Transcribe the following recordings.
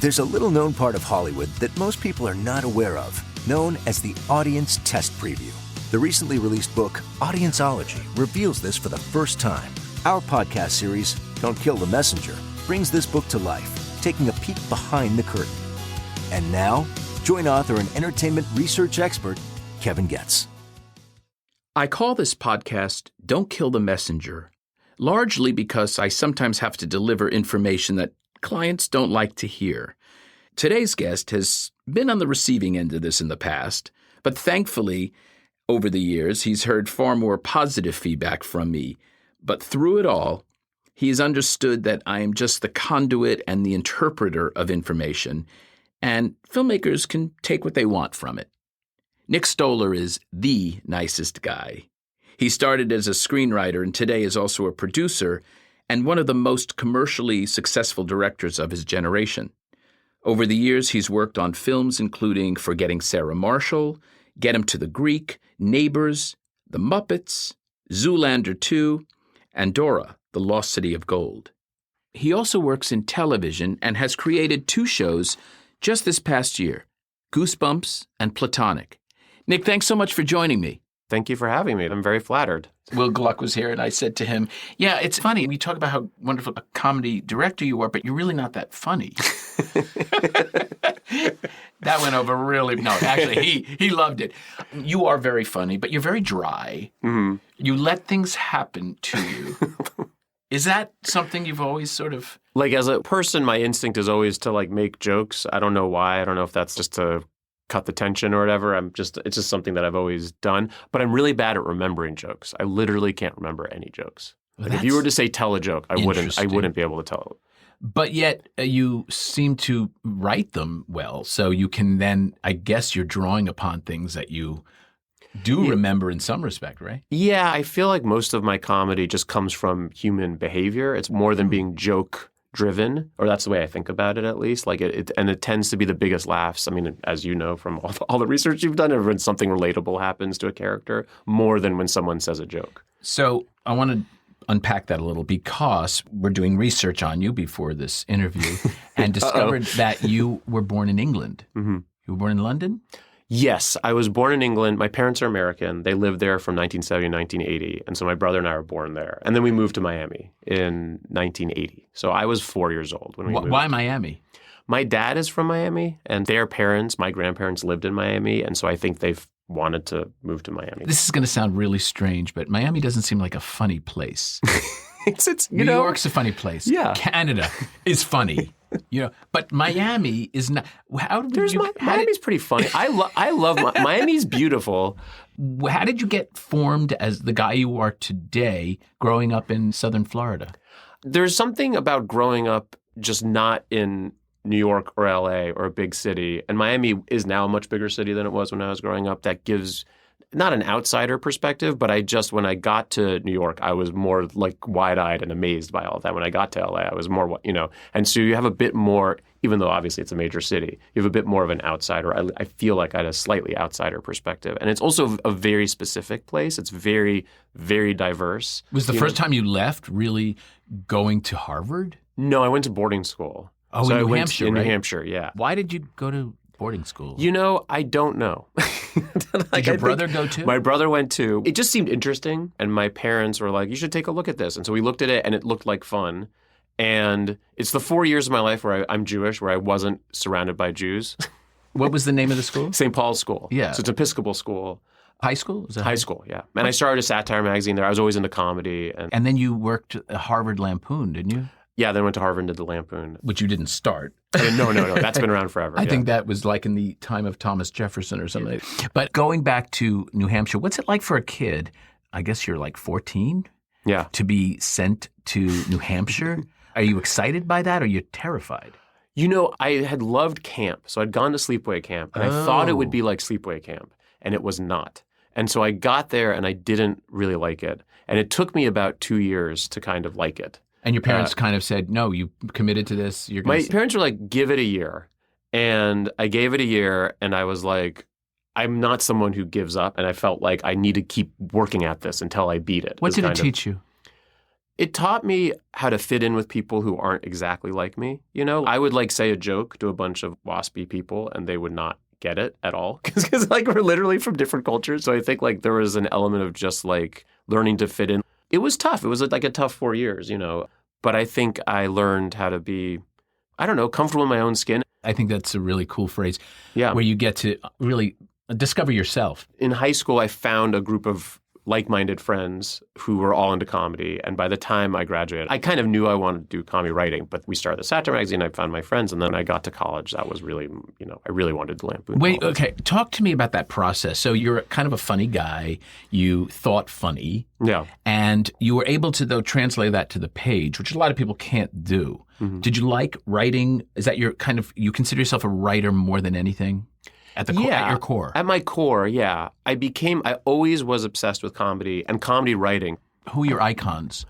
There's a little-known part of Hollywood that most people are not aware of, known as the Audience Test Preview. The recently released book, Audienceology, reveals this for the first time. Our podcast series, Don't Kill the Messenger, brings this book to life, taking a peek behind the curtain. And now, join author and entertainment research expert, Kevin Goetz. I call this podcast Don't Kill the Messenger, largely because I sometimes have to deliver information that clients don't like to hear. Today's guest has been on the receiving end of this in the past, but thankfully, over the years, he's heard far more positive feedback from me. But through it all, he has understood that I am just the conduit and the interpreter of information, and filmmakers can take what they want from it. Nick Stoller is the nicest guy. He started as a screenwriter and today is also a producer and one of the most commercially successful directors of his generation. Over the years, he's worked on films including Forgetting Sarah Marshall, Get Him to the Greek, Neighbors, The Muppets, Zoolander 2, and Dora, The Lost City of Gold. He also works in television and has created 2 shows just this past year, Goosebumps and Platonic. Nick, thanks so much for joining me. Thank you for having me. I'm very flattered. Will Gluck was here, and I said to him, yeah, it's funny. We talk about how wonderful a comedy director you are, but you're really not that funny. That went over really... No, actually, he loved it. You are very funny, but you're very dry. Mm-hmm. You let things happen to you. Is that something you've always sort of... Like, as a person, my instinct is always to, like, make jokes. I don't know why. I don't know if that's just to cut the tension or whatever. It's just something that I've always done. But I'm really bad at remembering jokes. I literally can't remember any jokes. Like, if you were to say tell a joke, I wouldn't be able to tell it. But yet you seem to write them well. So you can then, I guess you're drawing upon things that you do remember in some respect, right? Yeah, I feel like most of my comedy just comes from human behavior. It's more than being joke-driven, or that's the way I think about it, at least. Like it tends to be the biggest laughs. I mean, as you know from all the research you've done, when something relatable happens to a character, more than when someone says a joke. So I want to unpack that a little because we're doing research on you before this interview and discovered that you were born in England. Mm-hmm. You were born in London? Yes, I was born in England. My parents are American. They lived there from 1970 to 1980. And so my brother and I were born there. And then we moved to Miami in 1980. So I was 4 years old when we moved. Why Miami? My dad is from Miami, and their parents, my grandparents, lived in Miami. And so I think they've wanted to move to Miami. This is going to sound really strange, but Miami doesn't seem like a funny place. New York's a funny place. Yeah. Canada is funny. But Miami is not. Miami's pretty funny. I love Miami's beautiful. How did you get formed as the guy you are today, growing up in Southern Florida? There's something about growing up just not in New York or LA or a big city, and Miami is now a much bigger city than it was when I was growing up. That gives not an outsider perspective, but when I got to New York, I was more like wide-eyed and amazed by all of that. When I got to LA, I was more, and so you have a bit more, even though obviously it's a major city, you have a bit more of an outsider. I feel like I had a slightly outsider perspective. And it's also a very specific place. It's very, very diverse. Was the first time you left really going to Harvard? No, I went to boarding school. Oh, so in New Hampshire, in right? New Hampshire, yeah. Why did you go to boarding school? I don't know. Did your brother go too? My brother went too. It just seemed interesting, and my parents were like, you should take a look at this. And so we looked at it, and it looked like fun. And it's the 4 years of my life where I'm Jewish, where I wasn't surrounded by Jews. What was the name of the school? St. Paul's School. Yeah. So it's an Episcopal school. High school? High school, yeah. And I started a satire magazine there. I was always into comedy. And then you worked at Harvard Lampoon, didn't you? Yeah, then went to Harvard and did the Lampoon. Which you didn't start. No. That's been around forever. I think that was like in the time of Thomas Jefferson or something. Yeah. But going back to New Hampshire, what's it like for a kid, I guess you're like 14? Yeah. To be sent to New Hampshire? Are you excited by that or are you terrified? I had loved camp. So I'd gone to sleepaway camp, and I thought it would be like sleepaway camp, and it was not. And so I got there, and I didn't really like it. And it took me about 2 years to kind of like it. And your parents kind of said, no, you committed to this? My parents were like, give it a year. And I gave it a year, and I was like, I'm not someone who gives up. And I felt like I need to keep working at this until I beat it. What did it teach you? It taught me how to fit in with people who aren't exactly like me. You know, I would like say a joke to a bunch of waspy people and they would not get it at all because like we're literally from different cultures. So I think like there was an element of just like learning to fit in. It was tough. It was like a tough 4 years, you know, but I think I learned how to be, I don't know, comfortable in my own skin. I think that's a really cool phrase. Yeah. Where you get to really discover yourself. In high school, I found a group of like-minded friends who were all into comedy. And by the time I graduated, I kind of knew I wanted to do comedy writing, but we started the Satire magazine, I found my friends, and then I got to college. That was really, you know, I really wanted to lampoon. Wait, okay. Talk to me about that process. So you're kind of a funny guy. You thought funny. Yeah. And you were able to, though, translate that to the page, which a lot of people can't do. Mm-hmm. Did you like writing? Is that your kind of, you consider yourself a writer more than anything? At your core? At my core, yeah. I always was obsessed with comedy and comedy writing. Who are your icons?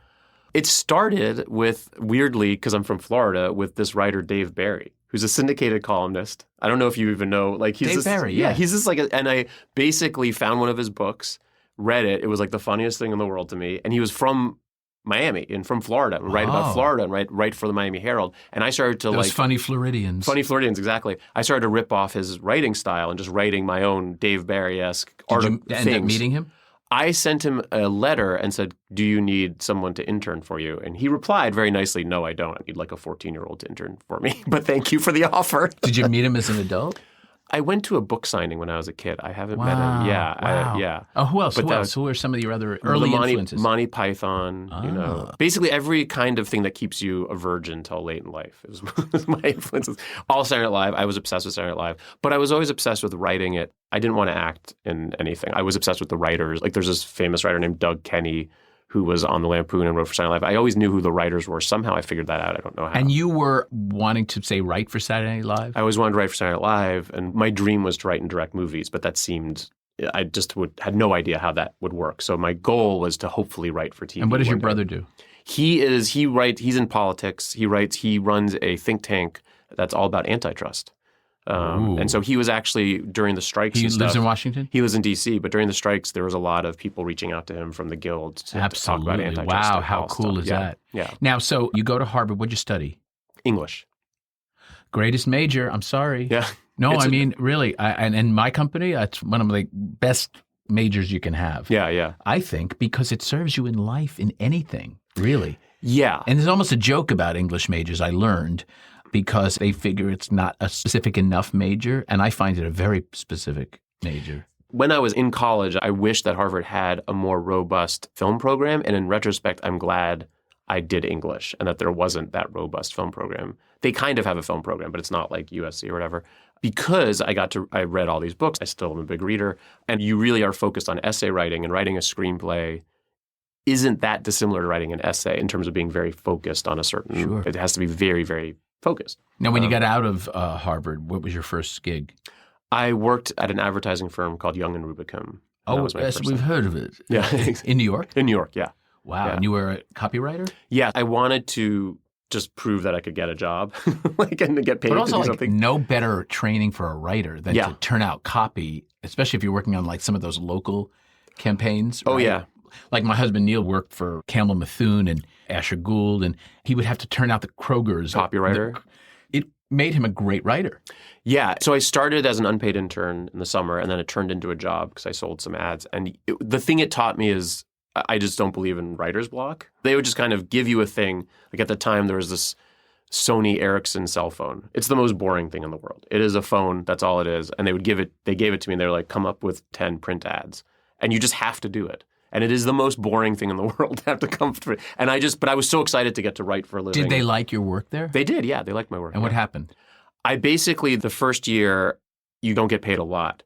It started with, weirdly, because I'm from Florida, with this writer, Dave Barry, who's a syndicated columnist. I don't know if you even know. Like Dave Barry, yeah. He's just like, and I basically found one of his books, read it. It was like the funniest thing in the world to me. And he was from Miami and from Florida, write about Florida and write for the Miami Herald. And I started to Those funny Floridians. Funny Floridians, exactly. I started to rip off his writing style and just writing my own Dave Barry-esque article. Did you end up meeting him? I sent him a letter and said, do you need someone to intern for you? And he replied very nicely, no, I don't. I need like a 14-year-old to intern for me. But thank you for the offer. Did you meet him as an adult? I went to a book signing when I was a kid. I haven't met him. Yeah. Wow. Yeah. Oh, who else? Who are some of your other early influences? Monty Python, you know. Basically every kind of thing that keeps you a virgin till late in life is my influences. All Saturday Night Live. I was obsessed with Saturday Night Live. But I was always obsessed with writing it. I didn't want to act in anything. I was obsessed with the writers. Like there's this famous writer named Doug Kenny who was on the Lampoon and wrote for Saturday Night Live. I always knew who the writers were. Somehow I figured that out. I don't know how. And you were wanting to, say, write for Saturday Night Live? I always wanted to write for Saturday Night Live, and my dream was to write and direct movies, but that seemed, I just had no idea how that would work. So my goal was to hopefully write for TV. And what does your brother do? He's in politics. He runs a think tank that's all about antitrust. And so he was actually, during the strikes He and stuff. lives in Washington? He lives in D.C., but during the strikes, there was a lot of people reaching out to him from the Guild to talk about antitrust. Wow, how cool is that? Yeah. Now, so you go to Harvard. What'd you study? English. Greatest major. I'm sorry. Yeah. No, I mean, really. And in my company, it's one of the best majors you can have. Yeah. I think because it serves you in life, in anything, really. Yeah. And there's almost a joke about English majors, I learned, because they figure it's not a specific enough major, and I find it a very specific major. When I was in college, I wish that Harvard had a more robust film program, and in retrospect, I'm glad I did English and that there wasn't that robust film program. They kind of have a film program, but it's not like USC or whatever. Because I read all these books, I still am a big reader, and you really are focused on essay writing, and writing a screenplay isn't that dissimilar to writing an essay in terms of being very focused on a certain, Sure. It has to be very, very focused. Now, when you got out of Harvard, what was your first gig? I worked at an advertising firm called Young & Rubicam. Oh, yes, we've heard of it. Yeah. In New York? In New York, yeah. Wow. Yeah. And you were a copywriter? Yeah, I wanted to just prove that I could get a job, and to get paid But also, to do something. no better training for a writer than to turn out copy, especially if you're working on like some of those local campaigns. Oh, right? yeah. Like my husband Neil worked for Campbell Methune and Asher Gould, and he would have to turn out the Kroger's. Copywriter. It made him a great writer. Yeah. So I started as an unpaid intern in the summer, and then it turned into a job because I sold some ads. And the thing it taught me is I just don't believe in writer's block. They would just kind of give you a thing. Like at the time, there was this Sony Ericsson cell phone. It's the most boring thing in the world. It is a phone. That's all it is. And they gave it to me, and they were like, come up with 10 print ads. And you just have to do it. And it is the most boring thing in the world to have to come through. But I was so excited to get to write for a living. Did they like your work there? They did, yeah. They liked my work. And what happened? I basically, the first year, you don't get paid a lot.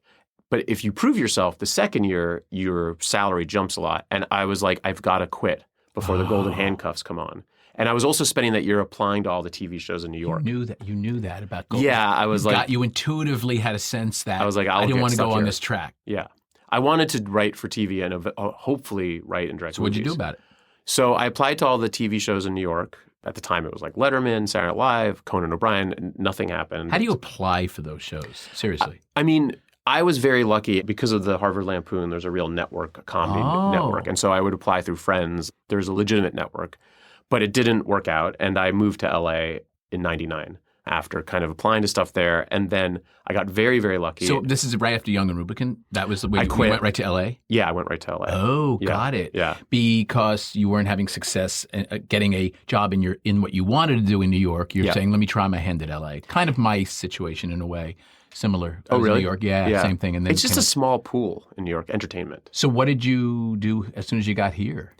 But if you prove yourself, the second year, your salary jumps a lot. And I was like, I've got to quit before the golden handcuffs come on. And I was also spending that year applying to all the TV shows in New York. You knew that about golden. Yeah, I was you intuitively had a sense that I was like, I didn't want to go on this track. Yeah. I wanted to write for TV and hopefully write and direct movies. So what did you do about it? So I applied to all the TV shows in New York. At the time, it was like Letterman, Saturday Night Live, Conan O'Brien, and nothing happened. How do you apply for those shows? Seriously. I mean, I was very lucky because of the Harvard Lampoon. There's a real network, a comedy network. And so I would apply through friends. There's a legitimate network. But it didn't work out, and I moved to LA in 99 after kind of applying to stuff there. And then I got very, very lucky. So this is right after Young and Rubicon? That was the way I you quit. went right to LA? Yeah, I went right to LA. Oh, Yeah. got it. Yeah. Because you weren't having success getting a job in what you wanted to do in New York. You're Yeah. saying, let me try my hand at LA. Kind of my situation in a way. Similar. I Oh, was in really? New York. Yeah, same thing. And then it's just a small pool in New York, entertainment. So what did you do as soon as you got here?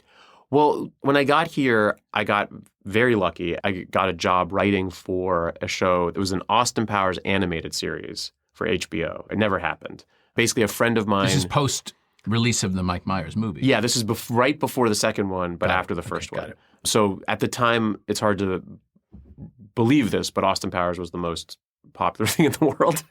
Well, when I got here, I got very lucky. I got a job writing for a show. It was an Austin Powers animated series for HBO. It never happened. Basically, a friend of mine. This is post-release of the Mike Myers movie. Yeah, this is right before the second one, but after the first one. So at the time, it's hard to believe this, but Austin Powers was the most popular thing in the world.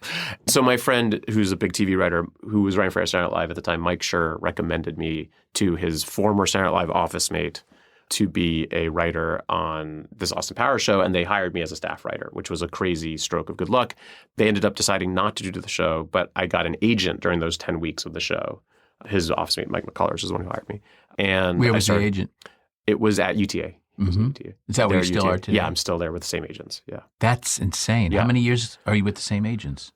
So my friend, who's a big TV writer, who was writing for Saturday Night Live at the time, Mike Schur, recommended me to his former Saturday Night Live office mate to be a writer on this Austin Powers show, and they hired me as a staff writer, which was a crazy stroke of good luck. They ended up deciding not to do the show, but I got an agent during those 10 weeks of the show. His office mate, Mike McCullers, is the one who hired me. And Where was the agent? It was at UTA. Mm-hmm. Is that where you still are today? Yeah, I'm still there with the same agents. Yeah. That's insane. Yeah. How many years are you with the same agents?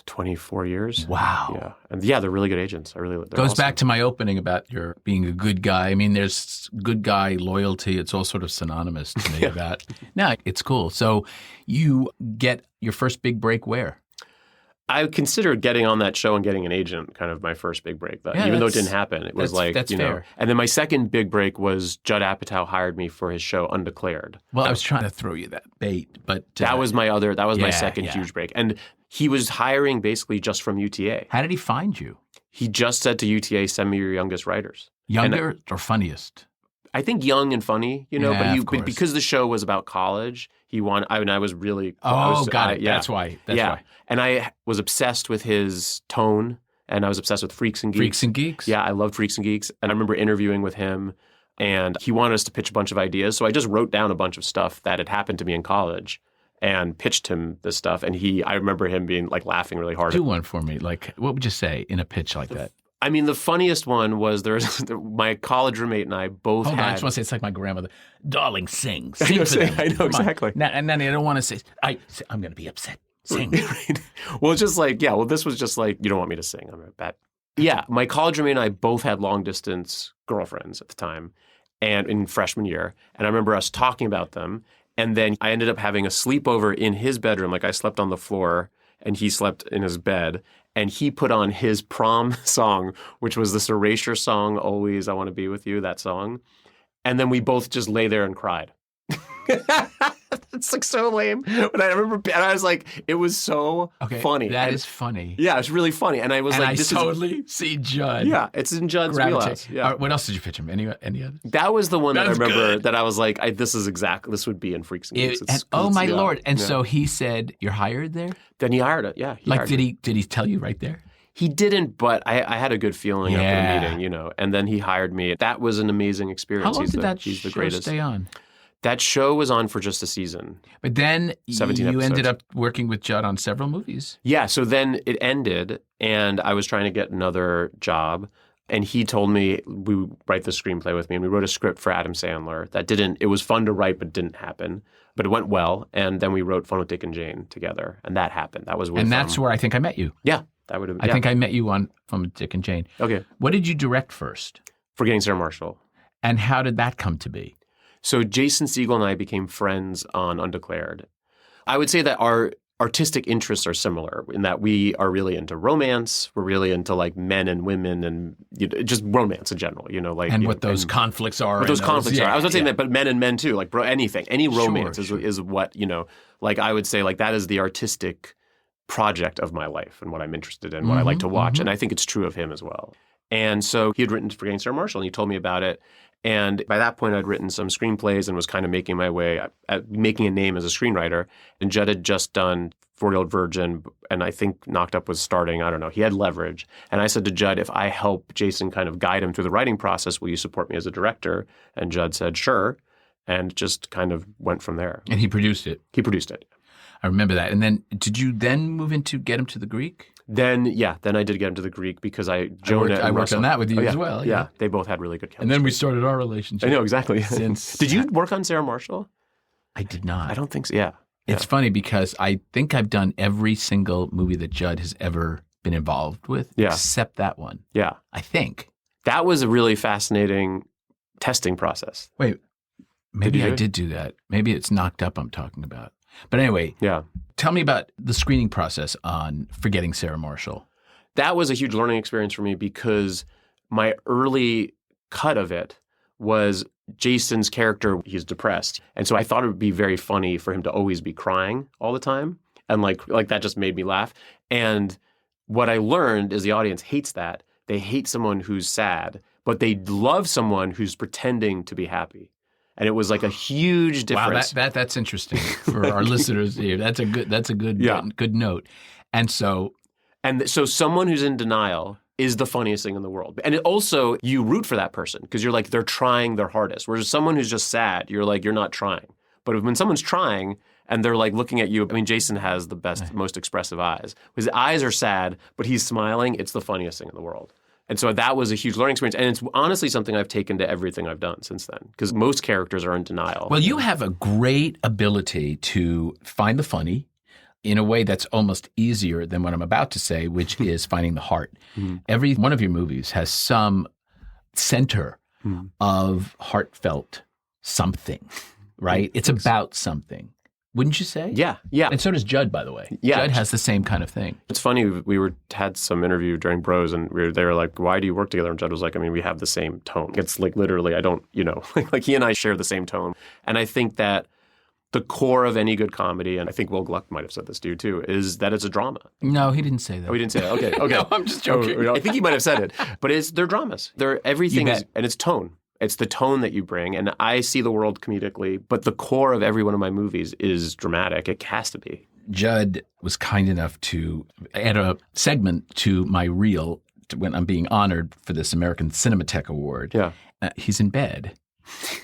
24 years. Wow. Yeah. And yeah, they're really good agents. They're Goes awesome. back to my opening about your being a good guy. I mean, there's good guy loyalty. It's all sort of synonymous to me about. No, it's cool. So you get your first big break where? I considered getting on that show and getting an agent kind of my first big break. Even though it didn't happen. It was that's you know. fair. And then my second big break was Judd Apatow hired me for his show Undeclared. Well, I was trying to throw you that bait, but That was my yeah, second huge break. And he was hiring basically just from UTA. How did he find you? He just said to UTA, send me your youngest writers. Younger or funniest? I think young and funny, you know, Yeah, but because the show was about college, he wanted. I was really. Got it. Yeah. That's why. That's why. And I was obsessed with his tone, and I was obsessed with Freaks and Geeks. Freaks and Geeks? Yeah, I loved Freaks and Geeks, and I remember interviewing with him, and he wanted us to pitch a bunch of ideas. So I just wrote down a bunch of stuff that had happened to me in college, and pitched him this stuff. And I remember him being like laughing really hard. Do one for me. Like, what would you say in a pitch like that? I mean, the funniest one was my college roommate and I both Hold had. on, I just want to say it's like my grandmother. Darling, sing. I Sing know, for them. I know Come on. exactly. Now, and then I don't want to say, I'm going to be upset. Sing. Right. Well, it's just like, this was just like, you don't want me to sing. I'm a bad. Yeah, my college roommate and I both had long distance girlfriends at the time and in freshman year. And I remember us talking about them. And then I ended up having a sleepover in his bedroom. Like I slept on the floor and he slept in his bed. And he put on his prom song, which was this Erasure song, Always I Want to Be With You, that song. And then we both just lay there and cried. It's like so lame. But I remember, and I was like, it was so funny. That is funny. Yeah, it's really funny. And I was And like, I this totally see Judd. Yeah, it's in Judd's wheelhouse. Yeah. All right, what else did you pitch him? Any other? That was the one that I remember good. that I was like, this would be in Freaks and Geeks. Oh my Lord. And so he said, you're hired there? Then he hired it. Yeah. Did he tell you right there? He didn't, but I had a good feeling after the meeting, you know, and then he hired me. That was an amazing experience. How long did that he's the show greatest. stay on? That show was on for just a season. But then 17 you ended episodes. up working with Judd on several movies. Yeah, so then it ended, and I was trying to get another job, and he told me we write the screenplay with me, and we wrote a script for Adam Sandler. It was fun to write, but didn't happen. But it went well, and then we wrote Fun with Dick and Jane together, and that happened. That was with, and that's where I think I met you. Yeah, that would have. I think I met you on From Dick and Jane. Okay. What did you direct first? Forgetting Sarah Marshall. And how did that come to be? So Jason Segel and I became friends on Undeclared. I would say that our artistic interests are similar in that we are really into romance. We're really into like men and women and just romance in general, what those conflicts are. What those conflicts are. I was not saying yeah. that, but men and men too, like anything. Any romance is what, like I would say like that is the artistic project of my life and what I'm interested in, what I like to watch. And I think it's true of him as well. And so he had written Forgetting Sarah Marshall and he told me about it. And by that point, I'd written some screenplays and was kind of making my way at making a name as a screenwriter. And Judd had just done 40-Year-Old Virgin, and I think Knocked Up was starting. I don't know. He had leverage. And I said to Judd, if I help Jason kind of guide him through the writing process, will you support me as a director? And Judd said, sure, and just kind of went from there. And he produced it. He produced it. I remember that. And then did you then move into Get Him to the Greek? Then I did get into the Greek because I worked on that with you as well. Yeah, they both had really good chemistry. And then we started our relationship. I know, exactly. Did you work on Sarah Marshall? I did not. I don't think so, yeah. It's funny because I think I've done every single movie that Judd has ever been involved with, except that one. Yeah. I think. That was a really fascinating testing process. Wait, maybe I did do that. Maybe it's Knocked Up I'm talking about. But anyway, tell me about the screening process on Forgetting Sarah Marshall. That was a huge learning experience for me because my early cut of it was Jason's character, he's depressed. And so I thought it would be very funny for him to always be crying all the time. And like that just made me laugh. And what I learned is the audience hates that. They hate someone who's sad, but they love someone who's pretending to be happy. And it was like a huge difference. Wow, that's interesting for our listeners here. That's a good note. And so someone who's in denial is the funniest thing in the world. And also, you root for that person because you're like, they're trying their hardest. Whereas someone who's just sad, you're like, you're not trying. But when someone's trying and they're like looking at you, I mean, Jason has the best, most expressive eyes. His eyes are sad, but he's smiling. It's the funniest thing in the world. And so that was a huge learning experience. And it's honestly something I've taken to everything I've done since then because most characters are in denial. Well, you have a great ability to find the funny in a way that's almost easier than what I'm about to say, which is finding the heart. Mm-hmm. Every one of your movies has some center of heartfelt something, right? It's about something. Wouldn't you say? Yeah. And so does Judd, by the way. Yeah. Judd has the same kind of thing. It's funny, we had some interview during Bros, and they were like, why do you work together? And Judd was like, I mean, we have the same tone. It's like literally, I don't, like he and I share the same tone. And I think that the core of any good comedy, and I think Will Gluck might have said this to you too, is that it's a drama. No, he didn't say that. Oh, he didn't say that. Okay. No, I'm just joking. I think he might have said it. But they're dramas. Everything is, and it's tone. It's the tone that you bring. And I see the world comedically, but the core of every one of my movies is dramatic. It has to be. Judd was kind enough to add a segment to my reel when I'm being honored for this American Cinematheque Award. Yeah. He's in bed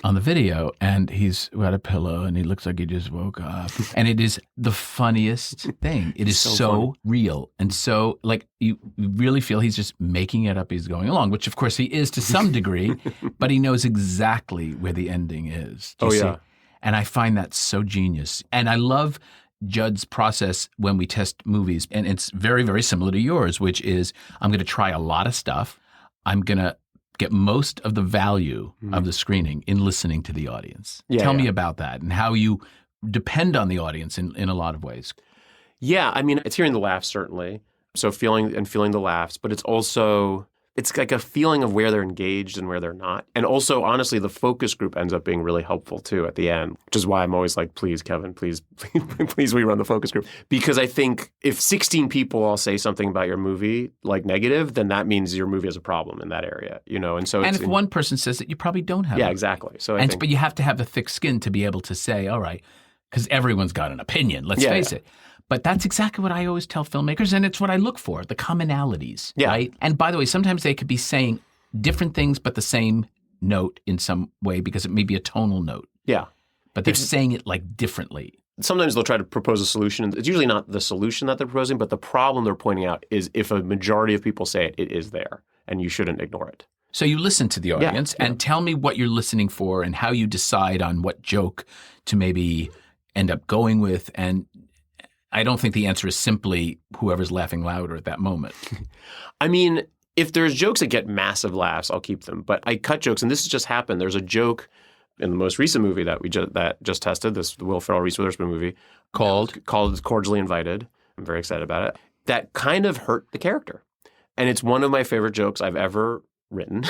on the video, and he's got a pillow, and he looks like he just woke up. And it is the funniest thing. It is so real. And so, like, you really feel he's just making it up as he's going along, which, of course, he is to some degree, but he knows exactly where the ending is. Do you see? And I find that so genius. And I love Judd's process when we test movies, and it's very, very similar to yours, which is I'm going to try a lot of stuff. I'm going to get most of the value of the screening in listening to the audience. Tell me about that and how you depend on the audience in a lot of ways. Yeah, I mean, it's hearing the laughs, certainly. So feeling the laughs, but it's also, it's like a feeling of where they're engaged and where they're not. And also, honestly, the focus group ends up being really helpful too at the end, which is why I'm always like, please, Kevin, please rerun the focus group. Because I think if 16 people all say something about your movie, like negative, then that means your movie has a problem in that area, And so, and if one person says it, you probably don't have it. Yeah, exactly. So but you have to have the thick skin to be able to say, all right, because everyone's got an opinion. Let's face it. But that's exactly what I always tell filmmakers, and it's what I look for, the commonalities, right? And by the way, sometimes they could be saying different things but the same note in some way because it may be a tonal note. Yeah. But they're saying it like differently. Sometimes they'll try to propose a solution. It's usually not the solution that they're proposing, but the problem they're pointing out is if a majority of people say it, it is there, and you shouldn't ignore it. So you listen to the audience and tell me what you're listening for and how you decide on what joke to maybe end up going with. And I don't think the answer is simply whoever's laughing louder at that moment. I mean, if there's jokes that get massive laughs, I'll keep them. But I cut jokes, and this has just happened. There's a joke in the most recent movie that that just tested, this Will Ferrell, Reese Witherspoon movie called Cordially Invited. I'm very excited about it. That kind of hurt the character. And it's one of my favorite jokes I've ever written,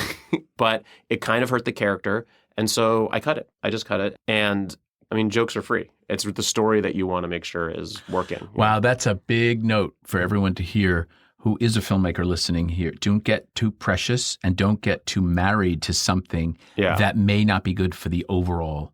but it kind of hurt the character. And so I cut it. I just cut it. And I mean, jokes are free. It's the story that you want to make sure is working. Wow, that's a big note for everyone to hear who is a filmmaker listening here. Don't get too precious and don't get too married to something that may not be good for the overall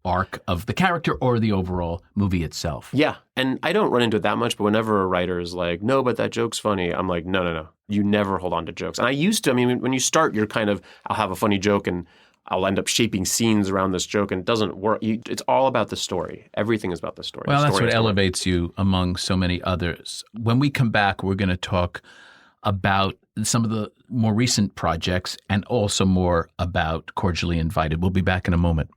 arc of the character or the overall movie itself. Yeah, and I don't run into it that much, but whenever a writer is like, no, but that joke's funny, I'm like, no. You never hold on to jokes. And I used to, I mean, when you start, you're kind of, I'll have a funny joke and I'll end up shaping scenes around this joke, and it doesn't work. It's all about the story. Everything is about the story. Well, The that's story what is the elevates you among so many others. When we come back, we're going to talk about some of the more recent projects and also more about Cordially Invited. We'll be back in a moment.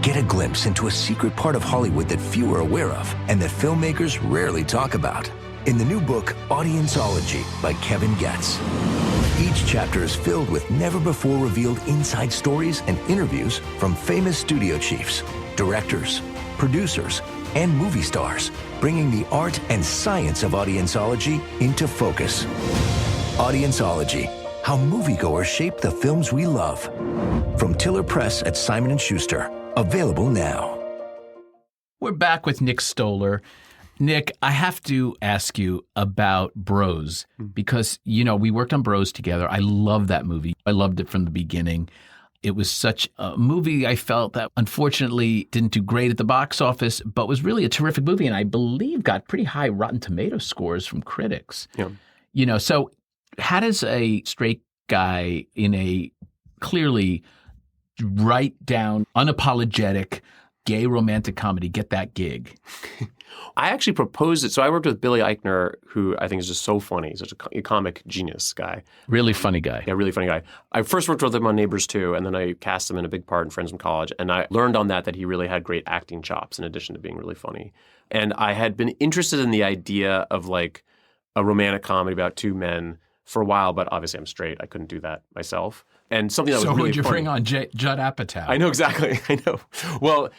Get a glimpse into a secret part of Hollywood that few are aware of and that filmmakers rarely talk about. In the new book, Audienceology by Kevin Goetz. Each chapter is filled with never-before-revealed inside stories and interviews from famous studio chiefs, directors, producers, and movie stars, bringing the art and science of audienceology into focus. Audienceology, how moviegoers shape the films we love. From Tiller Press at Simon & Schuster. Available now. We're back with Nick Stoller. Nick, I have to ask you about Bros because, we worked on Bros together. I love that movie. I loved it from the beginning. It was such a movie I felt that unfortunately didn't do great at the box office, but was really a terrific movie and I believe got pretty high Rotten Tomato scores from critics. Yeah. So how does a straight guy in a clearly right down, unapologetic, gay romantic comedy get that gig? I actually proposed it. So I worked with Billy Eichner, who I think is just so funny. He's such a comic genius guy. Really funny guy. Yeah, really funny guy. I first worked with him on Neighbors 2, and then I cast him in a big part in Friends from College. And I learned on that he really had great acting chops in addition to being really funny. And I had been interested in the idea of like a romantic comedy about two men for a while, but obviously I'm straight. I couldn't do that myself. And something that was really who'd you funny. bring on? Judd Apatow? I know exactly. I know. Well,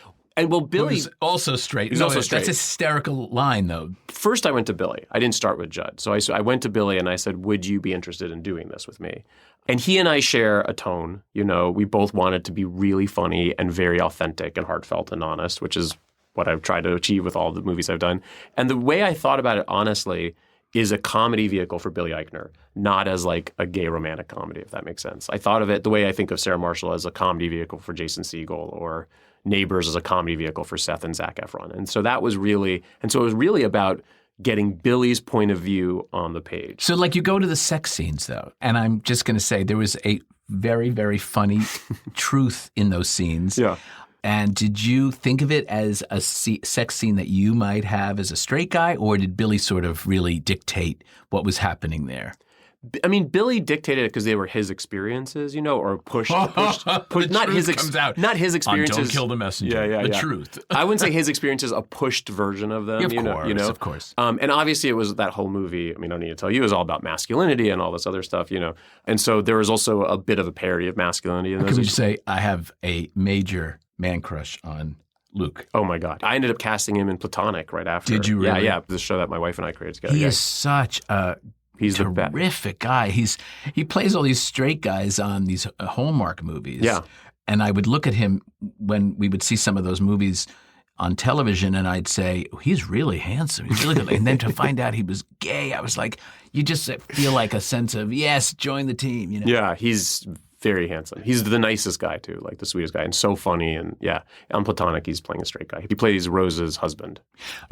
Billy who's also straight. He's also straight. That's a hysterical line, though. First, I went to Billy. I didn't start with Judd. So I went to Billy and I said, would you be interested in doing this with me? And he and I share a tone. We both wanted to be really funny and very authentic and heartfelt and honest, which is what I've tried to achieve with all the movies I've done. And the way I thought about it, honestly, is a comedy vehicle for Billy Eichner, not as like a gay romantic comedy, if that makes sense. I thought of it the way I think of Sarah Marshall as a comedy vehicle for Jason Segel or Neighbors as a comedy vehicle for Seth and Zac Efron. And so it was really about getting Billy's point of view on the page. So like you go to the sex scenes though, and I'm just going to say there was a very, very funny truth in those scenes. Yeah. And did you think of it as a sex scene that you might have as a straight guy, or did Billy sort of really dictate what was happening there? I mean, Billy dictated it because they were his experiences, or pushed not his experiences. Don't kill the messenger. Yeah. The truth. I wouldn't say his experiences, a pushed version of them. Of course. And obviously, it was that whole movie. I mean, I don't need to tell you, it was all about masculinity and all this other stuff. And so there was also a bit of a parody of masculinity. How can you say I have a major man crush on Luke? Oh my God! I ended up casting him in Platonic right after. Did you really? Yeah. The show that my wife and I created together. He is such a He's terrific guy. He plays all these straight guys on these Hallmark movies. Yeah. And I would look at him when we would see some of those movies on television, and I'd say, oh, he's really handsome. He's really good. And then to find out he was gay, I was like, you just feel like a sense of, yes, join the team. Yeah, he's very handsome. He's the nicest guy too, like the sweetest guy, and so funny. And yeah, on Platonic, he's playing a straight guy. He plays Rose's husband.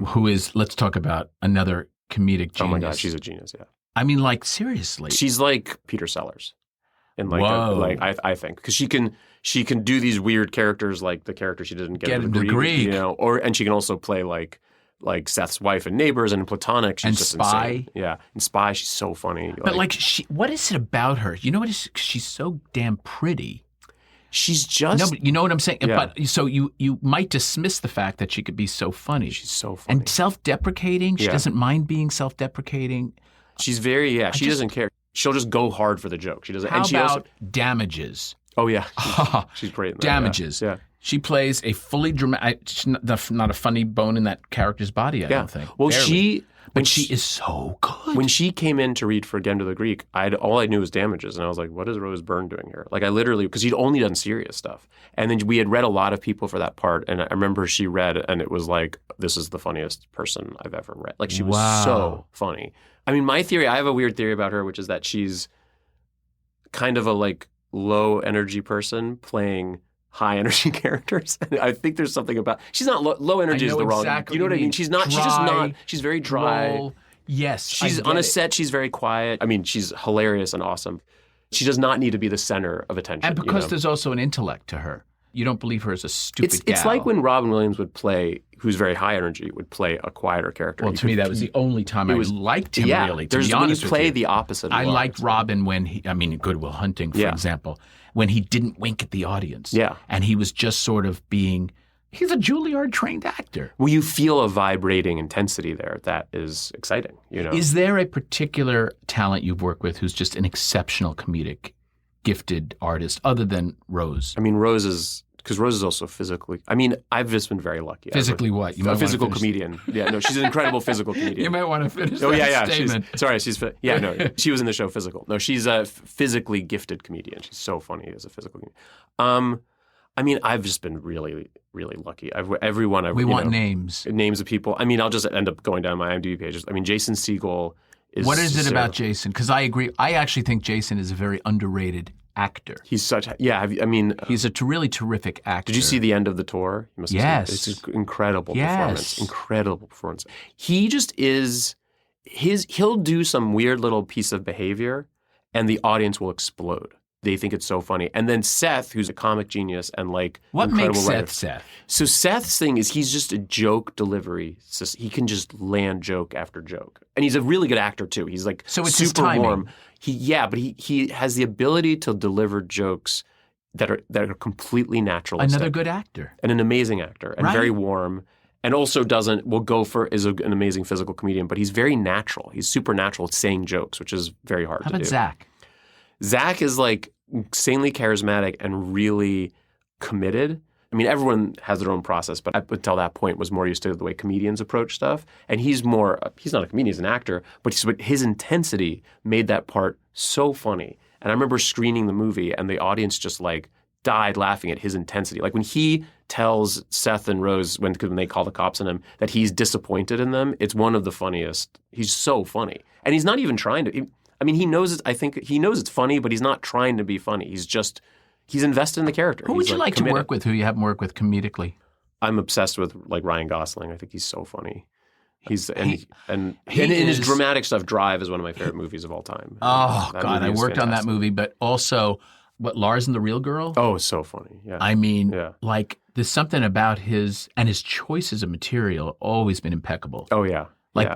Who is, let's talk about another comedic genius. Oh my God, she's a genius, yeah. I mean, like, seriously. She's like Peter Sellers. And I think, because she can do these weird characters, like the character she didn't get in the Greek, and she can also play like Seth's wife in Neighbors, and in Platonic she's just Spy. Insane. Yeah, in Spy she's so funny. But what is it about her? You know what is? She's so damn pretty. She's just no, but you know what I'm saying. Yeah. But so you might dismiss the fact that she could be so funny. She's so funny and self-deprecating. She doesn't mind being self-deprecating. She's very she doesn't care. She'll just go hard for the joke. She doesn't. How about Damages? Oh yeah, she's great in that. Damages. Yeah. She plays a fully dramatic. She's not a funny bone in that character's body. I don't think. Well, barely. But she is so good. When she came in to read for Again to the Greek, all I knew was Damages, and I was like, "What is Rose Byrne doing here?" Like I literally, because he'd only done serious stuff, and then we had read a lot of people for that part, and I remember she read, and it was like, "This is the funniest person I've ever read." Like she was so funny. I mean, I have a weird theory about her, which is that she's kind of a like low energy person playing high energy characters. I think there's something about she's not low energy is the wrong. Exactly You know what I mean? She's not. Dry, she's just not. She's very dry. Roll. Yes, she's on a set. She's very quiet. I mean, she's hilarious and awesome. She does not need to be the center of attention. And because there's also an intellect to her. You don't believe her as a stupid gal. It's like when Robin Williams would play, who's very high energy, would play a quieter character. Well, to me, that was the only time I liked him, really, to be honest when you with play you. the opposite of I liked Robin when Good Will Hunting, for example, when he didn't wink at the audience. Yeah. And he was just sort of he's a Juilliard-trained actor. Well, you feel a vibrating intensity there that is exciting, Is there a particular talent you've worked with who's just an exceptional comedic gifted artist other than Rose? I mean, Rose is also physically. I mean, I've just been very lucky. Physically what? A physical comedian. Yeah, no, she's an incredible physical comedian. You might want to finish statement. Statement. She was in the show Physical. No, she's a physically gifted comedian. She's so funny as a physical comedian. I mean, I've just been really, really lucky. We want names. Names of people. I mean, I'll just end up going down my IMDb pages. I mean, Jason Segel is... What is it about Jason? Because I agree. I actually think Jason is a very underrated actor. He's such... Yeah, he's a really terrific actor. Did you see the end of the tour? You must have seen it. It's an incredible performance. Incredible performance. He just is... He'll do some weird little piece of behavior and the audience will explode. They think it's so funny. And then Seth, who's a comic genius and what makes writer. Seth? So Seth's thing is he's just a joke delivery. He can just land joke after joke. And he's a really good actor too. He's it's super warm. But he has the ability to deliver jokes that are completely naturalistic. Another good actor. And an amazing actor and very warm. And also is an amazing physical comedian, but he's very natural. He's supernatural at saying jokes, which is very hard to do. How about Zach? Zach is insanely charismatic and really committed. I mean, everyone has their own process, but up until that point was more used to the way comedians approach stuff. And he's not a comedian, he's an actor, but his intensity made that part so funny. And I remember screening the movie and the audience just died laughing at his intensity. Like when he tells Seth and Rose, when they call the cops on him, that he's disappointed in them, it's one of the funniest. He's so funny. And he's not even trying to... he knows I think he knows it's funny, but he's not trying to be funny. He's invested in the character. Who would you like committed. To work with who you haven't worked with comedically? I'm obsessed with Ryan Gosling. I think he's so funny. And his dramatic stuff, Drive is one of my favorite movies of all time. Oh, God, I worked on that movie, but also, Lars and the Real Girl? Oh, it's so funny, yeah. There's something about his choices of material always been impeccable. Oh, yeah.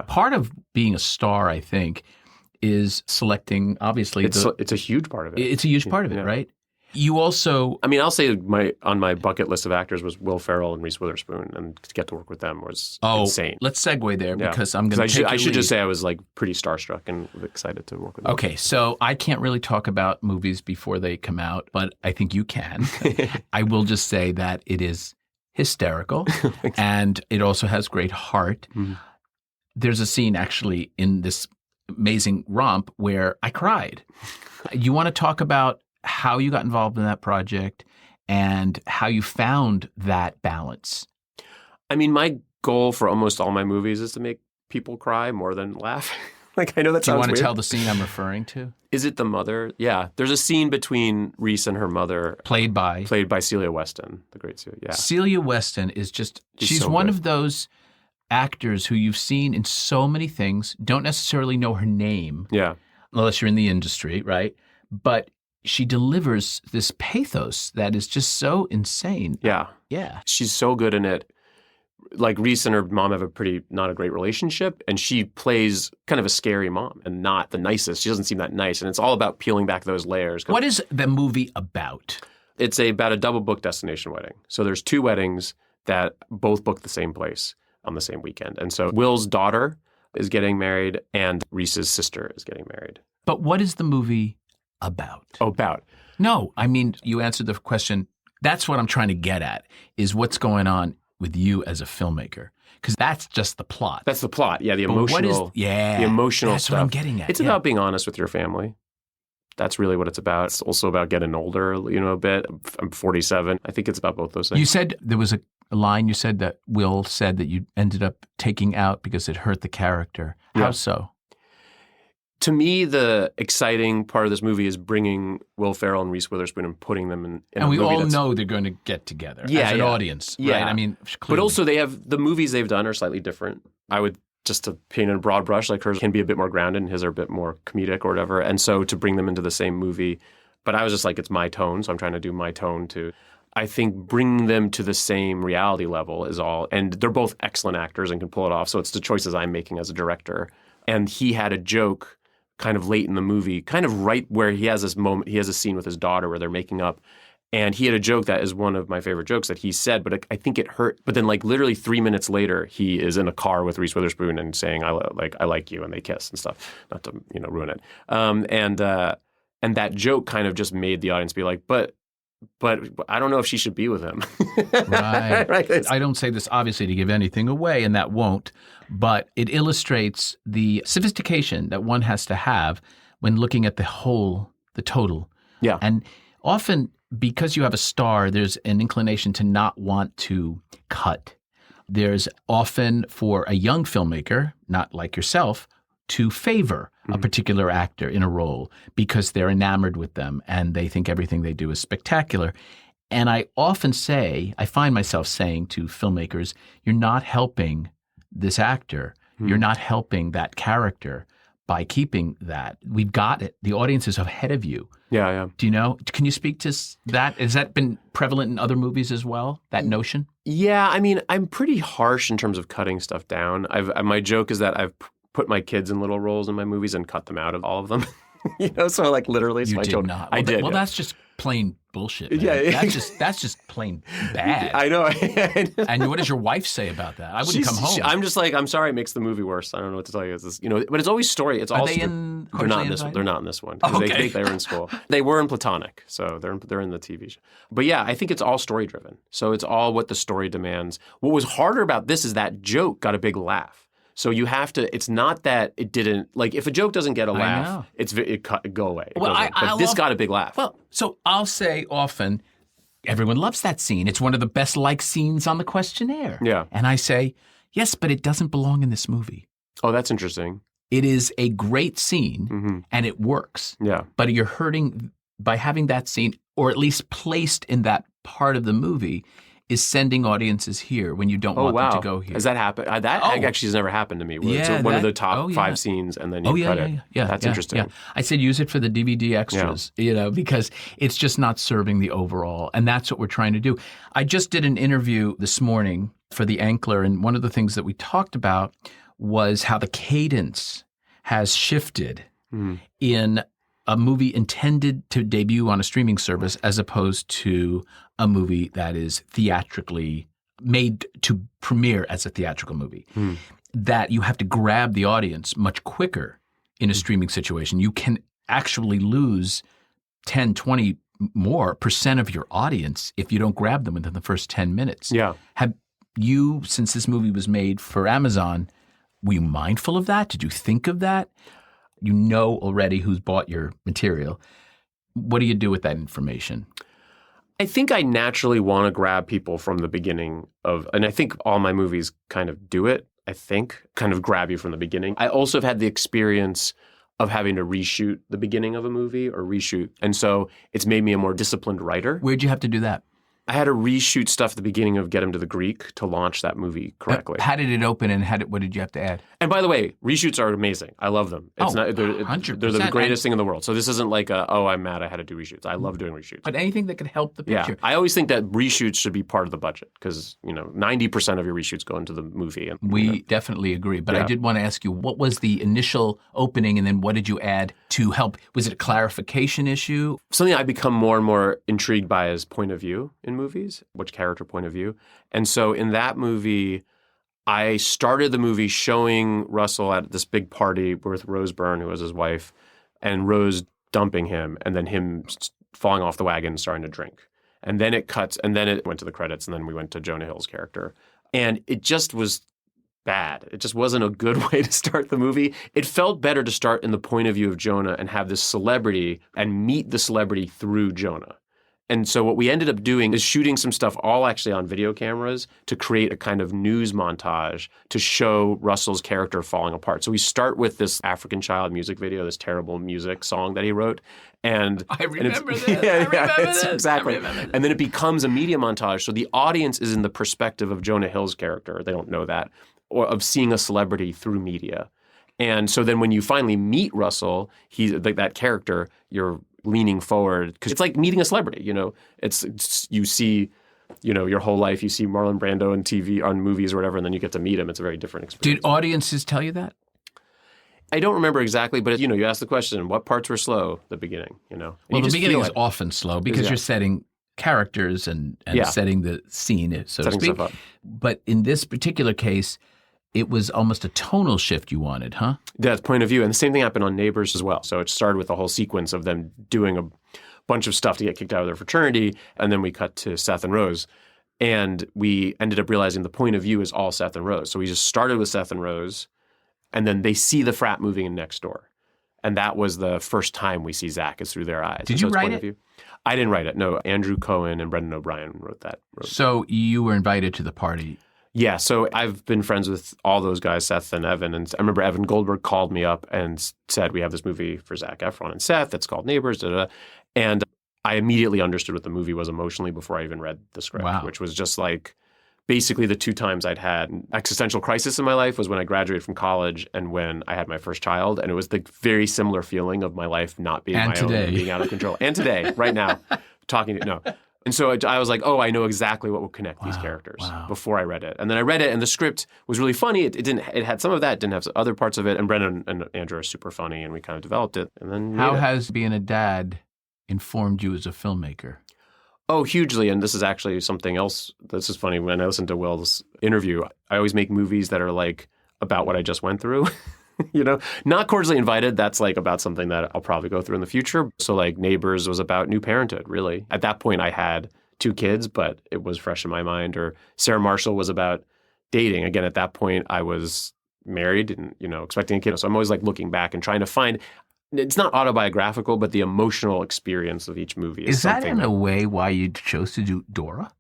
Part of being a star, I think, is selecting, obviously. It's a huge part of it. It's a huge part of it, right? You also... I'll say on my bucket list of actors was Will Ferrell and Reese Witherspoon, and to get to work with them was insane. Let's segue there because I'm going to I should just say I was pretty starstruck and excited to work with them. Okay, so I can't really talk about movies before they come out, but I think you can. I will just say that it is hysterical, and it also has great heart. Mm-hmm. There's a scene actually in this amazing romp where I cried. You want to talk about how you got involved in that project and how you found that balance? My goal for almost all my movies is to make people cry more than laugh. I know that sounds weird. Do you want to tell the scene I'm referring to? Is it the mother? Yeah. There's a scene between Reese and her mother. Played by Celia Weston, the great Celia. Yeah. Celia Weston is she's so one of those actors who you've seen in so many things, don't necessarily know her name. Yeah. Unless you're in the industry, right? But she delivers this pathos that is just so insane. Yeah. Yeah. She's so good in it. Reese and her mom have not a great relationship, and she plays kind of a scary mom and not the nicest. She doesn't seem that nice, and it's all about peeling back those layers. What is the movie about? It's about a double book destination wedding. So there's two weddings that both book the same place on the same weekend. And so Will's daughter is getting married and Reese's sister is getting married. But what is the movie about? Oh, about? No, you answered the question. That's what I'm trying to get at, is what's going on with you as a filmmaker. Because that's just the plot. That's the plot. Yeah, the emotional that's stuff. What I'm getting at. It's about being honest with your family. That's really what it's about. It's also about getting older, a bit. I'm 47. I think it's about both those things. You said there was a line you said that Will said that you ended up taking out because it hurt the character. How so? To me, the exciting part of this movie is bringing Will Ferrell and Reese Witherspoon and putting them in and we all know they're going to get together as an audience, right? But also the movies they've done are slightly different. I would just to paint in a broad brush, like hers can be a bit more grounded and his are a bit more comedic or whatever. And so to bring them into the same movie, but I was just like, it's my tone, so I'm trying to do my tone too. I think bringing them to the same reality level is all. And they're both excellent actors and can pull it off. So it's the choices I'm making as a director. And he had a joke kind of late in the movie, kind of right where he has this moment, he has a scene with his daughter where they're making up. And he had a joke that is one of my favorite jokes that he said, but I think it hurt. But then like literally 3 minutes later, he is in a car with Reese Witherspoon and saying, I like you, and they kiss and stuff. Not to, ruin it. And that joke kind of just made the audience be like, but I don't know if she should be with him. Right. Right. I don't say this obviously to give anything away, and that won't, but it illustrates the sophistication that one has to have when looking at the whole, the total. Yeah. And often, because you have a star, there's an inclination to not want to cut. There's often, for a young filmmaker, not like yourself, to favor a particular actor in a role because they're enamored with them and they think everything they do is spectacular. And I often say, I find myself saying to filmmakers, you're not helping this actor. You're not helping that character by keeping that. We've got it. The audience is ahead of you. Yeah. Do you know? Can you speak to that? Has that been prevalent in other movies as well, that notion? Yeah, I mean, I'm pretty harsh in terms of cutting stuff down. My joke is that I've put my kids in little roles in my movies and cut them out of all of them. So like literally it's You my did children. not. I did. Well, yeah. that's just plain bullshit, man. Yeah. That's just plain bad. I know. And what does your wife say about that? I wouldn't come home. I'm just like, I'm sorry, it makes the movie worse. I don't know what to tell you. It's this, but it's always story. It's Are all. they in They're not in Cordially this. Invited? They're not in this one. Oh, okay. They were in school. They were in Platonic, so they're in the TV show. But yeah, I think it's all story driven. So it's all what the story demands. What was harder about this is that joke got a big laugh. So you have to. It's not that it didn't. Like if a joke doesn't get a laugh, it go away. It Well, goes away. But this got a big laugh. Well, so I'll say often, everyone loves that scene. It's one of the best liked scenes on the questionnaire. Yeah. And I say, yes, but it doesn't belong in this movie. Oh, that's interesting. It is a great scene and it works. Yeah. But you're hurting by having that scene, or at least placed in that part of the movie, is sending audiences here when you don't want them to go here. Has that happened? That actually has never happened to me. Where it's one of the top 5 scenes and then you cut it. Yeah, That's interesting. Yeah. I said use it for the DVD extras, because it's just not serving the overall. And that's what we're trying to do. I just did an interview this morning for The Ankler, and one of the things that we talked about was how the cadence has shifted in a movie intended to debut on a streaming service as opposed to a movie that is theatrically made to premiere as a theatrical movie. That you have to grab the audience much quicker in a streaming situation. You can actually lose 10, 20 more % of your audience if you don't grab them within the first 10 minutes. Yeah. Have you, since this movie was made for Amazon, were you mindful of that? Did you think of that? You know already who's bought your material. What do you do with that information? I think I naturally want to grab people from the beginning and I think all my movies kind of do it, kind of grab you from the beginning. I also have had the experience of having to reshoot the beginning of a movie or reshoot. And so it's made me a more disciplined writer. Where'd you have to do that? I had to reshoot stuff at the beginning of Get Him to the Greek to launch that movie correctly. How did it open and what did you have to add? And by the way, reshoots are amazing. I love them. They're 100%. the greatest thing in the world. So this isn't like I'm mad I had to do reshoots. I love doing reshoots. But anything that could help the picture. Yeah. I always think that reshoots should be part of the budget because, 90% of your reshoots go into the movie. And, we definitely agree. But I did want to ask you, what was the initial opening and then what did you add to help? Was it a clarification issue? Something I become more and more intrigued by is point of view in movies, which character point of view. And so in that movie, I started the movie showing Russell at this big party with Rose Byrne, who was his wife, and Rose dumping him, and then him falling off the wagon and starting to drink. And then it cuts, and then it went to the credits, and then we went to Jonah Hill's character. And it just was bad. It just wasn't a good way to start the movie. It felt better to start in the point of view of Jonah and have this celebrity and meet the celebrity through Jonah. And so what we ended up doing is shooting some stuff all actually on video cameras to create a kind of news montage to show Russell's character falling apart. So we start with this African Child music video, this terrible music song that he wrote. And I remember this. Exactly. And then it becomes a media montage. So the audience is in the perspective of Jonah Hill's character. They don't know that. of seeing a celebrity through media. And so then when you finally meet Russell, he's like that character, you're leaning forward because it's like meeting a celebrity, you know. It's you see, you know, your whole life you see Marlon Brando on TV, on movies or whatever, and then you get to meet him. It's a very different experience. Did audiences tell you that? I don't remember exactly, but you know, you asked the question, what parts were slow at the beginning, you know? Well, the beginning is often slow because you're setting characters and setting the scene, so to speak. But in this particular case, it was almost a tonal shift you wanted, huh? That's point of view. And the same thing happened on Neighbors as well. So it started with a whole sequence of them doing a bunch of stuff to get kicked out of their fraternity. And then we cut to Seth and Rose. And we ended up realizing the point of view is all Seth and Rose. So we just started with Seth and Rose. And then they see the frat moving in next door. And that was the first time we see Zach is through their eyes. Did you write it? I didn't write it. No, Andrew Cohen and Brendan O'Brien wrote that. So you were invited to the party. Yeah, so I've been friends with all those guys, Seth and Evan. And I remember Evan Goldberg called me up and said, we have this movie for Zac Efron and Seth. It's called Neighbors. Da, da, da. And I immediately understood what the movie was emotionally before I even read the script, which was just like basically the two times I'd had an existential crisis in my life was when I graduated from college and when I had my first child. And it was the very similar feeling of my life not being my own and being out of control. And today, right now, talking to, no. And so I was like, oh, I know exactly what will connect these characters before I read it. And then I read it and the script was really funny. It had some of that, didn't have other parts of it. And Brendan and Andrew are super funny and we kind of developed it. And then how has being a dad informed you as a filmmaker? Oh, hugely. And this is actually something else. This is funny. When I listen to Will's interview, I always make movies that are like about what I just went through. You know, not Cordially Invited. That's like about something that I'll probably go through in the future. So like Neighbors was about new parenthood, really. At that point, I had 2 kids, but it was fresh in my mind. Or Sarah Marshall was about dating. Again, at that point, I was married and, you know, expecting a kid. So I'm always like looking back and trying to find, it's not autobiographical, but the emotional experience of each movie is that in a way why you chose to do Dora?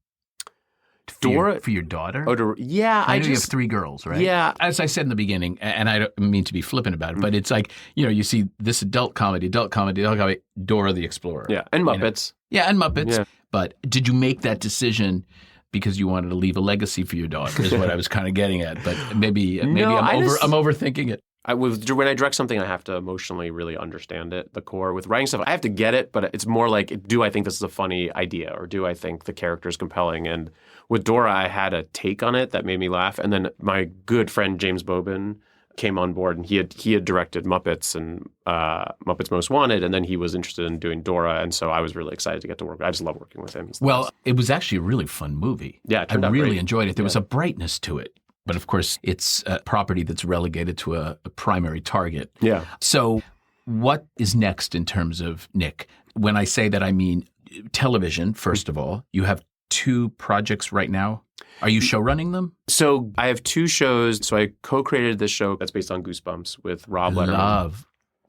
For your daughter? Oh, yeah. I know you have 3 girls, right? Yeah. As I said in the beginning, and I don't mean to be flippant about it, but it's like, you know, you see this adult comedy, Dora the Explorer. Yeah, and Muppets. You know? Yeah, and Muppets. Yeah. But did you make that decision because you wanted to leave a legacy for your daughter is what I was kind of getting at. But maybe I'm overthinking it. When I direct something, I have to emotionally really understand it, the core. With writing stuff, I have to get it, but it's more like, do I think this is a funny idea or do I think the character is compelling? And with Dora, I had a take on it that made me laugh. And then my good friend James Bobin came on board and he had directed Muppets and Muppets Most Wanted, and then he was interested in doing Dora. And so I was really excited to get to work. I just love working with him. Well, it was actually a really fun movie. Yeah, I really enjoyed it. There was a brightness to it. But of course, it's a property that's relegated to a primary target. Yeah. So what is next in terms of Nick? When I say that, I mean television, first of all. You have 2 projects right now. Are you show running them? So I have 2 shows. So I co-created this show that's based on Goosebumps with Rob Letterman.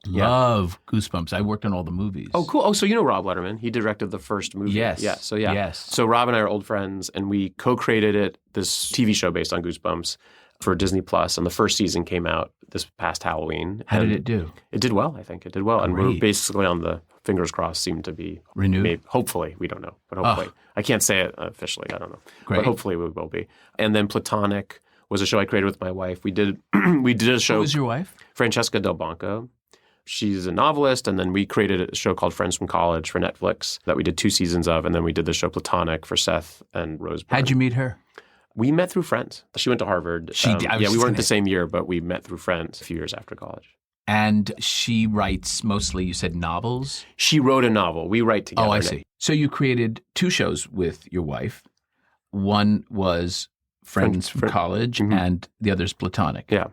Love Goosebumps. I worked on all the movies. Oh, cool. Oh, so you know Rob Letterman. He directed the first movie. Yes. Yeah. So yeah. Yes. So Rob and I are old friends, and we co-created this TV show based on Goosebumps for Disney Plus, and the first season came out this past Halloween. How did it do? It did well, I think. It did well. Great. And we're basically on the fingers crossed, seem to be renewed. Hopefully. We don't know. But hopefully. I can't say it officially. I don't know. Great. But hopefully we will be. And then Platonic was a show I created with my wife. We did a show. Who was your wife? Francesca Del Banco. She's a novelist, and then we created a show called Friends from College for Netflix that we did 2 seasons of, and then we did the show Platonic for Seth and Rose Byrne. How'd you meet her? We met through friends. She went to Harvard. We weren't the same year, but we met through friends a few years after college. And she writes mostly, you said, novels? She wrote a novel. We write together. Oh, I see. So you created 2 shows with your wife. One was Friends from College, and the other's Platonic. Yeah.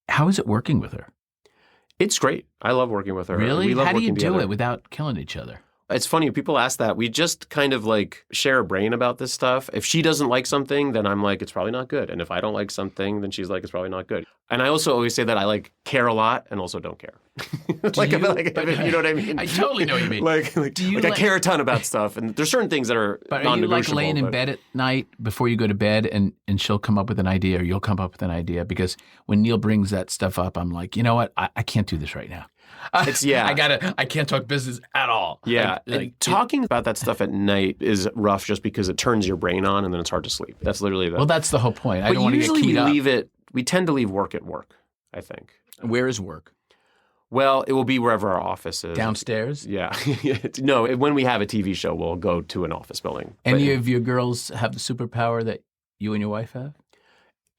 How is it working with her? It's great. I love working with her. Really? We love How do you working do together. it without killing each other? It's funny. People ask that. We just kind of like share a brain about this stuff. If she doesn't like something, then I'm like, it's probably not good. And if I don't like something, then she's like, it's probably not good. And I also always say that I like care a lot and also don't care. You know what I mean? I totally know what you mean. I care a ton about stuff. And there's certain things that are non-negotiable. Are you like laying in bed at night before you go to bed and she'll come up with an idea or you'll come up with an idea? Because when Neil brings that stuff up, I'm like, you know what? I can't do this right now. I can't talk business at all. Yeah. Talking about that stuff at night is rough just because it turns your brain on and then it's hard to sleep. That's literally Well, that's the whole point. I don't want to get keyed up. Usually we leave it We tend to leave work at work, I think. Where is work? Well, it will be wherever our office is. Downstairs? Yeah. No, when we have a TV show, we'll go to an office building. Any of your girls have the superpower that you and your wife have?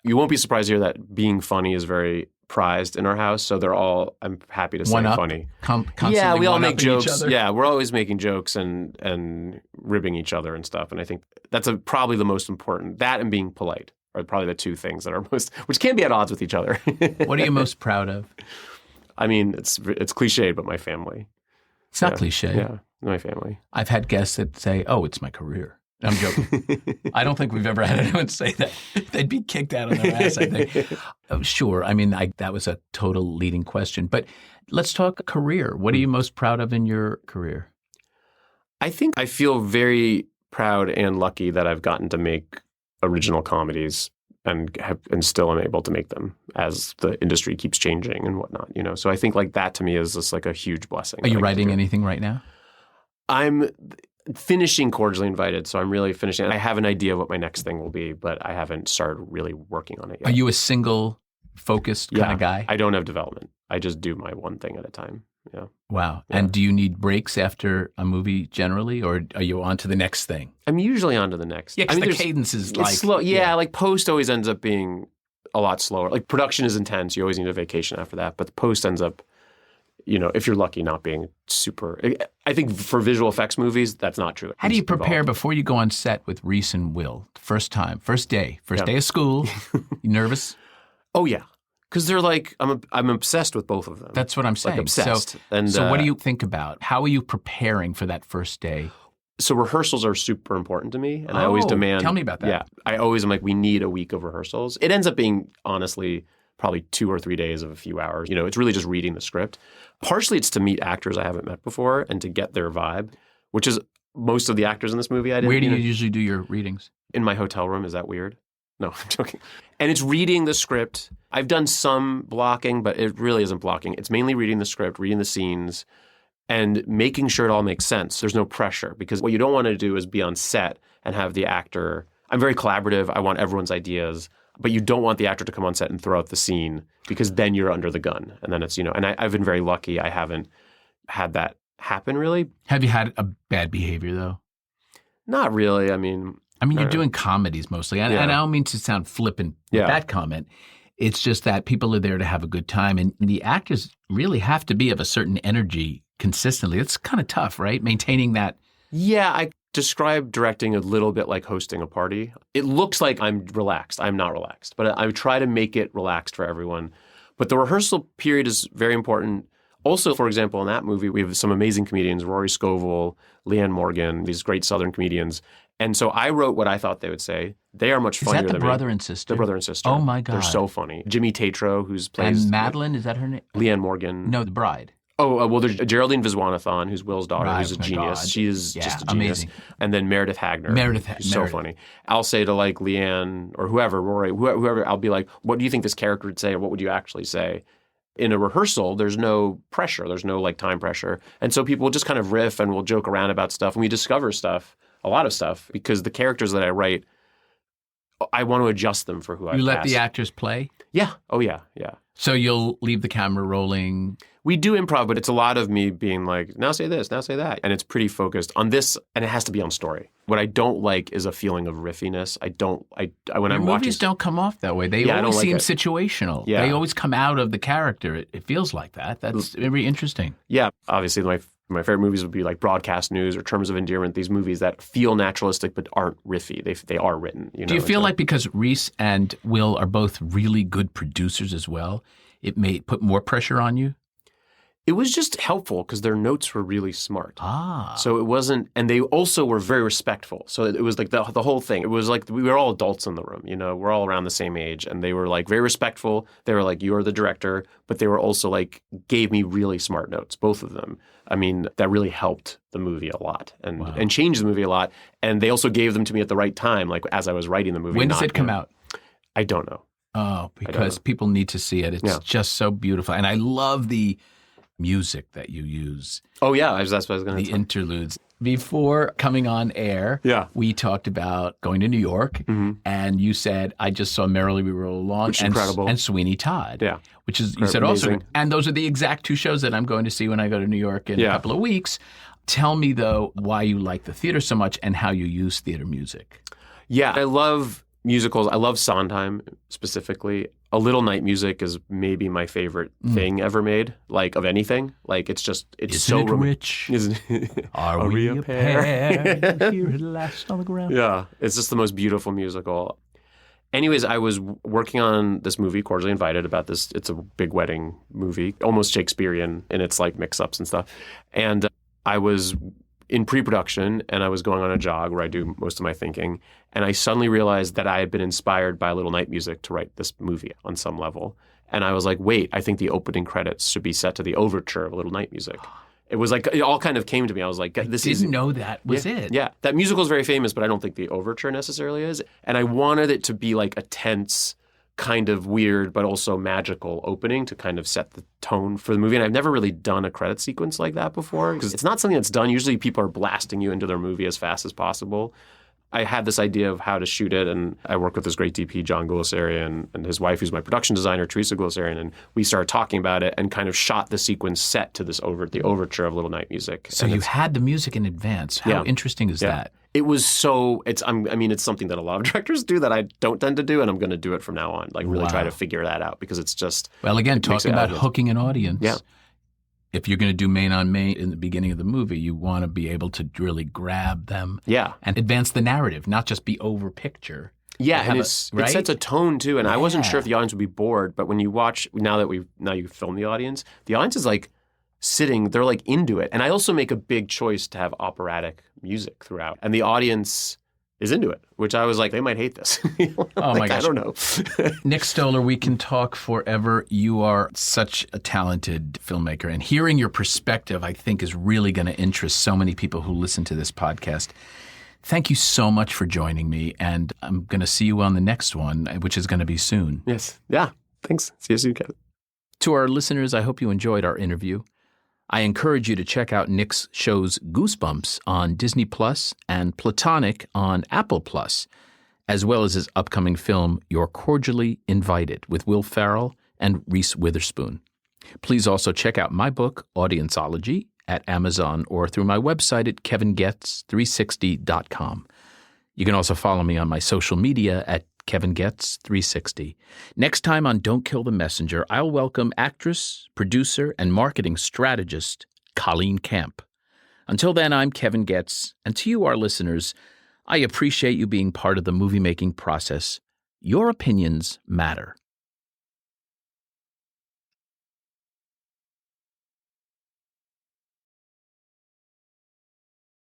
You won't be surprised to hear that being funny is very prized in our house. So they're all, I'm happy to say, funny. Constantly we all make one-upping each jokes. other? Yeah, we're always making jokes and ribbing each other and stuff. And I think that's probably the most important. That and being polite are probably the two things that are most, which can be at odds with each other. What are you most proud of? I mean, it's cliche, but my family. It's not cliche. Yeah, my family. I've had guests that say, "Oh, it's my career." I'm joking. I don't think we've ever had anyone say that. They'd be kicked out of their ass, I think. Sure. I mean, that was a total leading question. But let's talk career. What are you most proud of in your career? I think I feel very proud and lucky that I've gotten to make original comedies and still am able to make them as the industry keeps changing and whatnot, you know. So I think like that to me is just like a huge blessing. Are you writing anything right now? I'm finishing Cordially Invited, so I'm really finishing. I have an idea of what my next thing will be, but I haven't started really working on it yet. Are you a single-focused kind of guy? I don't have development. I just do my one thing at a time. Yeah. Wow. Yeah. And do you need breaks after a movie generally, or are you on to the next thing? I'm usually on to the next. Yeah, because the cadence is like... slow. Yeah, like post always ends up being a lot slower. Like production is intense. You always need a vacation after that. But the post ends up, you know, if you're lucky, not being super... I think for visual effects movies, that's not true. How do you prepare before you go on set with Reese and Will? First day of school. You nervous? Oh, yeah. Because they're like, I'm obsessed with both of them. That's what I'm saying. Like obsessed. So what do you think about? How are you preparing for that first day? So rehearsals are super important to me. And I always demand... Tell me about that. Yeah. I always am like, we need a week of rehearsals. It ends up being, honestly, probably 2 or 3 days of a few hours. You know, it's really just reading the script. Partially it's to meet actors I haven't met before and to get their vibe, which is most of the actors in this movie I didn't. Where do you usually do your readings? In my hotel room. Is that weird? No, I'm joking. And it's reading the script. I've done some blocking, but it really isn't blocking. It's mainly reading the script, reading the scenes, and making sure it all makes sense. There's no pressure because what you don't want to do is be on set and have the actor. I'm very collaborative. I want everyone's ideas, but you don't want the actor to come on set and throw out the scene because then you're under the gun. And then it's, you know, and I've been very lucky. I haven't had that happen really. Have you had a bad behavior though? Not really. I mean, you're doing comedies mostly. And I don't mean to sound flippant with that comment. It's just that people are there to have a good time. And the actors really have to be of a certain energy consistently. It's kind of tough, right? Maintaining that. Yeah, I describe directing a little bit like hosting a party. It looks like I'm relaxed. I'm not relaxed. But I try to make it relaxed for everyone. But the rehearsal period is very important. Also, for example, in that movie, we have some amazing comedians, Rory Scovel, Leanne Morgan, these great Southern comedians. And so I wrote what I thought they would say. They are much funnier than me. Is that the brother and sister? The brother and sister. Oh, my God. They're so funny. Jimmy Tatro, who's plays... And Madeline, is that her name? Leanne Morgan. No, the bride. Oh, well, there's Geraldine Viswanathan, who's Will's daughter, who's a genius. God. She is just a genius. Amazing. And then Meredith Hagner. Who's so funny. I'll say to like Leanne or whoever, Rory, whoever, I'll be like, what do you think this character would say or what would you actually say? In a rehearsal, there's no pressure. There's no like time pressure. And so people will just kind of riff and we'll joke around about stuff. And we discover stuff, a lot of stuff, because the characters that I write, I want to adjust them for who I cast. You let the actors play? Yeah. Oh, yeah. Yeah. So you'll leave the camera rolling? We do improv, but it's a lot of me being like, now say this, now say that. And it's pretty focused on this, and it has to be on story. What I don't like is a feeling of riffiness. When I'm watching... Movies don't come off that way. They always seem situational. Yeah. They always come out of the character. It feels like that. That's very interesting. Yeah. Obviously, my favorite movies would be like Broadcast News or Terms of Endearment, these movies that feel naturalistic but aren't riffy. They are written. You know? Do you feel like because Reese and Will are both really good producers as well, it may put more pressure on you? It was just helpful because their notes were really smart. Ah. So it wasn't, and they also were very respectful. So it was like the whole thing. It was like we were all adults in the room, you know, we're all around the same age. And they were like very respectful. They were like, you're the director. But they were also like, gave me really smart notes, both of them. I mean, that really helped the movie a lot and changed the movie a lot. And they also gave them to me at the right time, like as I was writing the movie. When does it come out? I don't know. Oh, because people need to see it. It's just so beautiful. And I love the music that you use. Oh, yeah. That's what I was going to say. The interludes. before coming on air, we talked about going to New York, and you said, I just saw Merrily We Roll Along and Sweeney Todd, which is, you said amazing. Also, and those are the exact two shows that I'm going to see when I go to New York in a couple of weeks. Tell me, though, why you like the theater so much and how you use theater music. Yeah, I love musicals. I love Sondheim specifically. A Little Night Music is maybe my favorite thing ever made, like of anything. Like it's Isn't so it rich? Are we a pair? Here at last on the ground. Yeah, it's just the most beautiful musical. Anyways, I was working on this movie, Cordially Invited, about this. It's a big wedding movie, almost Shakespearean in its like mix-ups and stuff. And I was in pre-production, and I was going on a jog where I do most of my thinking, and I suddenly realized that I had been inspired by Little Night Music to write this movie on some level. And I was like, wait, I think the opening credits should be set to the overture of Little Night Music. It was like, it all kind of came to me. I was like, this is... I didn't know that was it. Yeah, that musical is very famous, but I don't think the overture necessarily is. And I wanted it to be like a tense, kind of weird, but also magical opening to kind of set the tone for the movie. And I've never really done a credit sequence like that before because it's not something that's done. Usually people are blasting you into their movie as fast as possible. I had this idea of how to shoot it, and I work with this great DP, John Gulisarian, and his wife, who's my production designer, Teresa Gulisarian, and we started talking about it and kind of shot the sequence set to this the overture of Little Night Music. So you had the music in advance. How interesting is that? It was so, it's something that a lot of directors do that I don't tend to do, and I'm going to do it from now on, like really try to figure that out because it's just... Well, again, talking about hooking an audience. Yeah. If you're going to do main on main in the beginning of the movie, you want to be able to really grab them and advance the narrative, not just be over picture. Yeah, and it sets a tone too. And I wasn't sure if the audience would be bored, but when you watch, now you film the audience is like sitting, they're like into it. And I also make a big choice to have operatic music throughout. And the audience is into it, which I was like, they might hate this. Oh my gosh. I don't know. Nick Stoller, we can talk forever. You are such a talented filmmaker, and hearing your perspective, I think, is really going to interest so many people who listen to this podcast. Thank you so much for joining me, and I'm going to see you on the next one, which is going to be soon. Yes. Yeah. Thanks. See you soon, Kevin. To our listeners, I hope you enjoyed our interview. I encourage you to check out Nick's shows Goosebumps on Disney Plus and Platonic on Apple Plus, as well as his upcoming film You're Cordially Invited with Will Ferrell and Reese Witherspoon. Please also check out my book, Audienceology, at Amazon or through my website at kevingetz360.com. You can also follow me on my social media at Kevin Goetz 360. Next time on Don't Kill the Messenger, I'll welcome actress, producer, and marketing strategist Colleen Camp. Until then, I'm Kevin Goetz, and to you, our listeners, I appreciate you being part of the movie-making process. Your opinions matter.